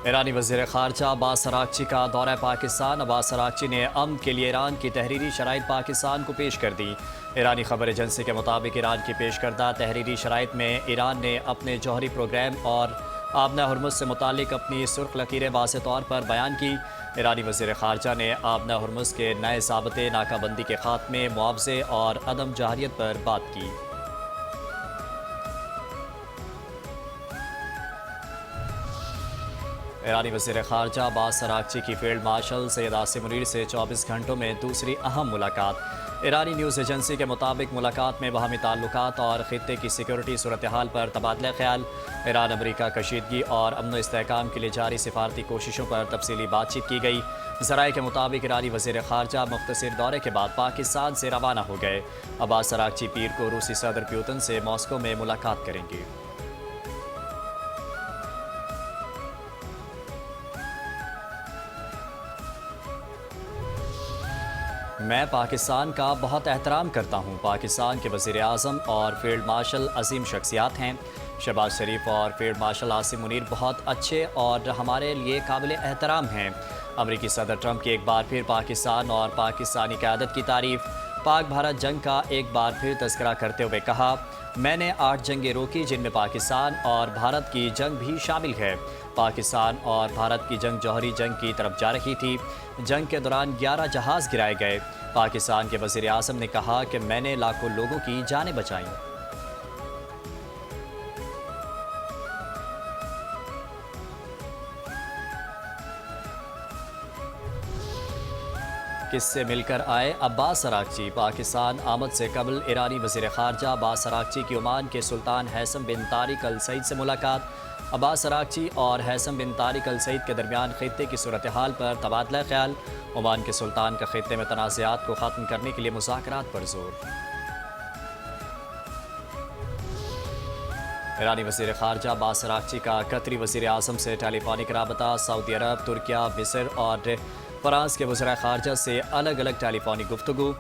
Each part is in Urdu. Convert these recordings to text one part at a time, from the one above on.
ایرانی وزیر خارجہ عباس اراغچی کا دورہ پاکستان۔ عباس اراغچی نے امن کے لیے ایران کی تحریری شرائط پاکستان کو پیش کر دی۔ ایرانی خبر ایجنسی کے مطابق ایران کی پیش کردہ تحریری شرائط میں ایران نے اپنے جوہری پروگرام اور آبنہ ہرمز سے متعلق اپنی سرخ لکیریں واضح طور پر بیان کی۔ ایرانی وزیر خارجہ نے آبنہ ہرمز کے نئے ضابطے، ناکہ بندی کے خاتمے، معاوضے اور عدم جارحیت پر بات کی۔ ایرانی وزیر خارجہ عباس اراغچی کی فیلڈ مارشل سید عاصم منیر سے 24 گھنٹوں میں دوسری اہم ملاقات۔ ایرانی نیوز ایجنسی کے مطابق ملاقات میں باہمی تعلقات اور خطے کی سیکیورٹی صورتحال پر تبادلہ خیال، ایران امریکہ کشیدگی اور امن و استحکام کے لیے جاری سفارتی کوششوں پر تفصیلی بات چیت کی گئی۔ ذرائع کے مطابق ایرانی وزیر خارجہ مختصر دورے کے بعد پاکستان سے روانہ ہو گئے۔ عباس اراغچی پیر کو روسی صدر پیوتن سے ماسکو میں ملاقات کریں گے۔ میں پاکستان کا بہت احترام کرتا ہوں۔ پاکستان کے وزیر اعظم اور فیلڈ مارشل عظیم شخصیات ہیں۔ شہباز شریف اور فیلڈ مارشل عاصم منیر بہت اچھے اور ہمارے لیے قابل احترام ہیں۔ امریکی صدر ٹرمپ کی ایک بار پھر پاکستان اور پاکستانی قیادت کی تعریف۔ پاک بھارت جنگ کا ایک بار پھر تذکرہ کرتے ہوئے کہا، میں نے 8 جنگیں روکی جن میں پاکستان اور بھارت کی جنگ بھی شامل ہے۔ پاکستان اور بھارت کی جنگ جوہری جنگ کی طرف جا رہی تھی۔ جنگ کے دوران 11 جہاز گرائے گئے۔ پاکستان کے وزیر اعظم نے کہا کہ میں نے لاکھوں لوگوں کی جانیں بچائیں۔ کس سے مل کر آئے عباس اراغچی؟ پاکستان آمد سے قبل ایرانی وزیر خارجہ عباس اراغچی کی عمان کے سلطان ہیثم بن طارق ال سعید سے ملاقات۔ عباس اراغچی اور ہیثم بن طارق ال سعید کے درمیان خطے کی صورتحال پر تبادلہ خیال۔ عمان کے سلطان کا خطے میں تنازعات کو ختم کرنے کے لیے مذاکرات پر زور۔ ایرانی وزیر خارجہ عباس اراغچی کا قطری وزیر اعظم سے ٹیلی فونک رابطہ۔ سعودی عرب، ترکیہ، مصر اور فرانس کے وزراء خارجہ سے الگ الگ ٹیلی فونک گفتگو۔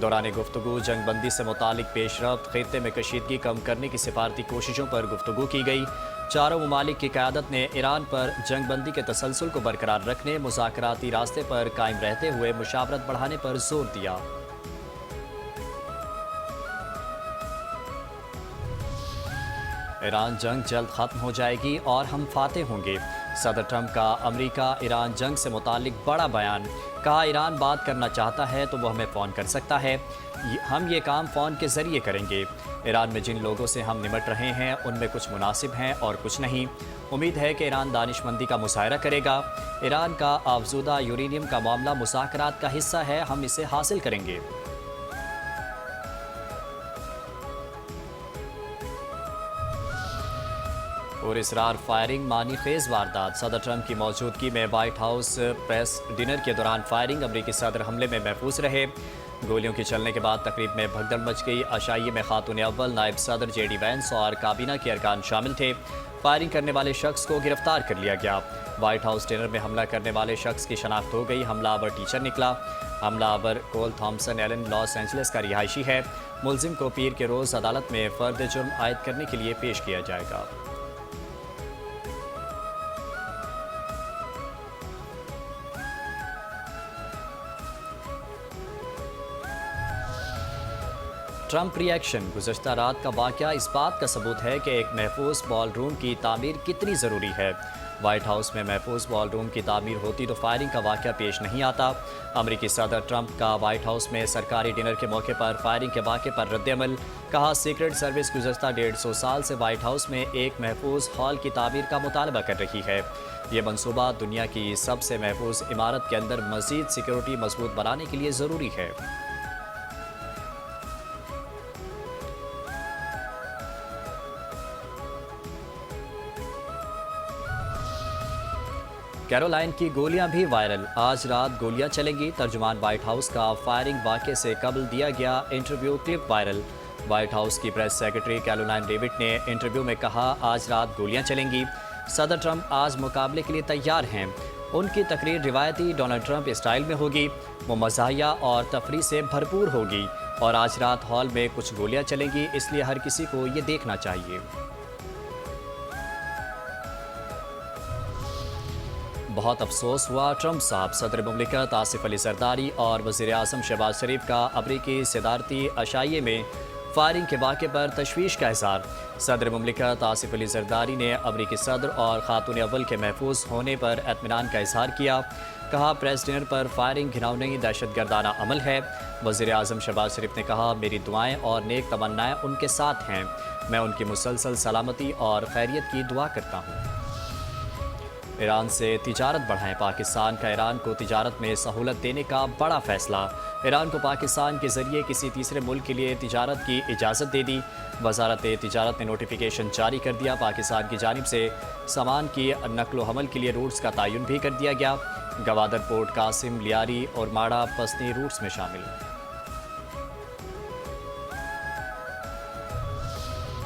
دوران گفتگو جنگ بندی سے متعلق پیش رفت، خطے میں کشیدگی کم کرنے کی سفارتی کوششوں پر گفتگو کی گئی۔ چاروں ممالک کی قیادت نے ایران پر جنگ بندی کے تسلسل کو برقرار رکھنے، مذاکراتی راستے پر قائم رہتے ہوئے مشاورت بڑھانے پر زور دیا۔ ایران جنگ جلد ختم ہو جائے گی اور ہم فاتح ہوں گے۔ صدر ٹرمپ کا امریکہ ایران جنگ سے متعلق بڑا بیان۔ کہا، ایران بات کرنا چاہتا ہے تو وہ ہمیں فون کر سکتا ہے، ہم یہ کام فون کے ذریعے کریں گے۔ ایران میں جن لوگوں سے ہم نمٹ رہے ہیں ان میں کچھ مناسب ہیں اور کچھ نہیں۔ امید ہے کہ ایران دانش مندی کا مظاہرہ کرے گا۔ ایران کا افزودہ یورینیم کا معاملہ مذاکرات کا حصہ ہے، ہم اسے حاصل کریں گے۔ اور اسرار فائرنگ معنی خیز واردات۔ صدر ٹرمپ کی موجودگی میں وائٹ ہاؤس پریس ڈنر کے دوران فائرنگ، امریکی صدر حملے میں محفوظ رہے۔ گولیوں کے چلنے کے بعد تقریب میں بھگدڑ مچ گئی۔ عشائیے میں خاتون اول نائب صدر جے ڈی وینس اور کابینہ کے ارکان شامل تھے۔ فائرنگ کرنے والے شخص کو گرفتار کر لیا گیا۔ وائٹ ہاؤس ڈنر میں حملہ کرنے والے شخص کی شناخت ہو گئی۔ حملہ آور ٹیچر نکلا۔ حملہ آور کول تھامسن ایلن لاس اینجلس کا رہائشی ہے۔ ملزم کو پیر کے روز عدالت میں فرد جرم عائد کرنے کے لیے پیش کیا جائے گا۔ ٹرمپ ری ایکشن۔ گزشتہ رات کا واقعہ اس بات کا ثبوت ہے کہ ایک محفوظ بال روم کی تعمیر کتنی ضروری ہے۔ وائٹ ہاؤس میں محفوظ بال روم کی تعمیر ہوتی تو فائرنگ کا واقعہ پیش نہیں آتا۔ امریکی صدر ٹرمپ کا وائٹ ہاؤس میں سرکاری ڈنر کے موقع پر فائرنگ کے واقعے پر رد عمل۔ کہا، سیکرٹ سروس گزشتہ 150 سال سے وائٹ ہاؤس میں ایک محفوظ ہال کی تعمیر کا مطالبہ کر رہی ہے۔ یہ منصوبہ دنیا کی سب سے محفوظ عمارت کے اندر مزید سیکیورٹی مضبوط بنانے کے لیے ضروری ہے۔ کیرولائن کی گولیاں بھی وائرل۔ آج رات گولیاں چلیں گی۔ ترجمان وائٹ ہاؤس کا فائرنگ واقعے سے قبل دیا گیا interview clip viral. White house کی پریس سیکرٹری کیرولائن ڈیوڈ نے انٹرویو میں کہا، آج رات گولیاں چلیں گی۔ صدر ٹرمپ آج مقابلے کے لیے تیار ہیں۔ ان کی تقریر روایتی ڈونلڈ ٹرمپ اسٹائل میں ہوگی۔ وہ مزاحیہ اور تفریح سے بھرپور ہوگی اور آج رات ہال میں کچھ گولیاں چلیں گی، اس لیے ہر کسی کو یہ دیکھنا چاہیے۔ بہت افسوس ہوا ٹرمپ صاحب، صدر مملکت آصف علی زرداری اور وزیر اعظم شہباز شریف کا امریکی صدارتی عشائیے میں فائرنگ کے واقعے پر تشویش کا اظہار۔ صدر مملکت آصف علی زرداری نے امریکی صدر اور خاتون اول کے محفوظ ہونے پر اطمینان کا اظہار کیا۔ کہا پریس ڈنر پر فائرنگ گھناؤنی دہشت گردانہ عمل ہے۔ وزیر اعظم شہباز شریف نے کہا میری دعائیں اور نیک تمنائیں ان کے ساتھ ہیں، میں ان کی مسلسل سلامتی اور خیریت کی دعا کرتا ہوں۔ ایران سے تجارت بڑھائیں، پاکستان کا ایران کو تجارت میں سہولت دینے کا بڑا فیصلہ۔ ایران کو پاکستان کے ذریعے کسی تیسرے ملک کے لیے تجارت کی اجازت دے دی۔ وزارت تجارت نے نوٹیفیکیشن جاری کر دیا۔ پاکستان کی جانب سے سامان کی نقل و حمل کے لیے روٹس کا تعین بھی کر دیا گیا۔ گوادر پورٹ، قاسم، لیاری اور ماڑا پسنی روٹس میں شامل۔